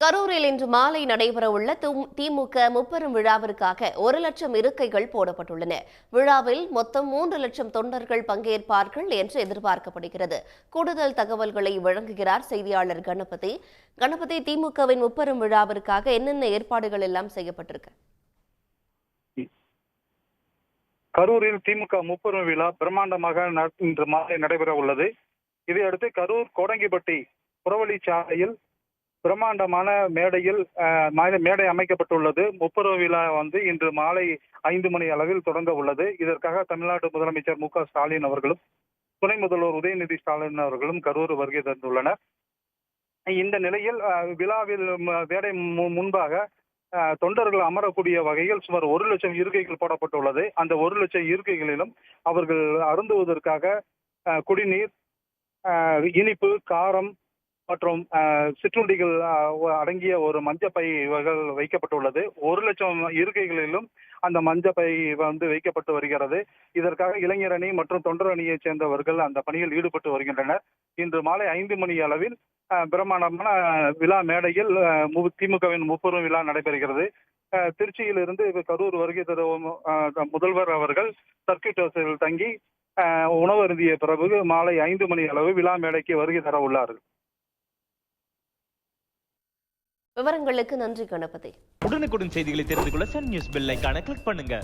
கரூரில் இன்று மாலை நடைபெறவுள்ள திமுக முப்பெரும் விழாவிற்காக 1,00,000 இருக்கைகள் போடப்பட்டுள்ளன. விழாவில் மொத்தம் 3,00,000 தொண்டர்கள் பங்கேற்பார்கள் என்று எதிர்பார்க்கப்படுகிறது. கூடுதல் தகவல்களை வழங்குகிறார் செய்தியாளர் கணபதி. கணபதி, திமுகவின் முப்பெரும் விழாவிற்காக என்னென்ன ஏற்பாடுகள் எல்லாம் செய்யப்பட்டிருக்கு? கரூரில் திமுக முப்பெரும் விழா பிரம்மாண்டமாக இன்று மாலை நடைபெற உள்ளது. இதையடுத்து கரூர் கோடங்கிப்பட்டி புறவழிச்சாலையில் பிரம்மாண்டமான மேடை அமைக்கப்பட்டுள்ளது. முப்பெரும் விழா இன்று மாலை 5 மணி அளவில் தொடங்க உள்ளது. இதற்காக தமிழ்நாடு முதலமைச்சர் மு.க.ஸ்டாலின் அவர்களும் துணை முதல்வர் உதயநிதி ஸ்டாலின் அவர்களும் கரூர் வருகை தந்துள்ளனர். இந்த நிலையில் விழாவில் மேடை முன்பாக தொண்டர்கள் அமரக்கூடிய வகையில் சுமார் 1,00,000 இருக்கைகள் போடப்பட்டுள்ளது. அந்த 1,00,000 இருக்கைகளிலும் அவர்கள் அருந்துவதற்காக குடிநீர், இனிப்பு, காரம் மற்றும் சிற்றுண்டிகள் அடங்கிய ஒரு மஞ்சப்பை வைக்கப்பட்டுள்ளது. 1,00,000 இருக்கைகளிலும் அந்த மஞ்சப்பை வைக்கப்பட்டு வருகிறது. இதற்காக இளைஞர் அணி மற்றும் தொண்டர் அணியைச் சேர்ந்தவர்கள் அந்த பணியில் ஈடுபட்டு வருகின்றனர். இன்று மாலை 5 மணி அளவில் பிரம்மாண்டமான விழா மேடையில் திமுகவின் முப்பெரும் விழா நடைபெறுகிறது. திருச்சியில் இருந்து கரூர் வருகை தரும் முதல்வர் அவர்கள் சர்க்கிட் ஹவுஸில் தங்கி உணவு அருந்திய பிறகு மாலை 5 மணி அளவு விழா மேடைக்கு வருகை தர உள்ளார்கள். விவரங்களுக்கு நன்றி கணபதி. உடனுக்குடன் செய்திகளை தெரிந்து கொள்ள சன் நியூஸ் பெல் ஐகானை கிளிக் பண்ணுங்க.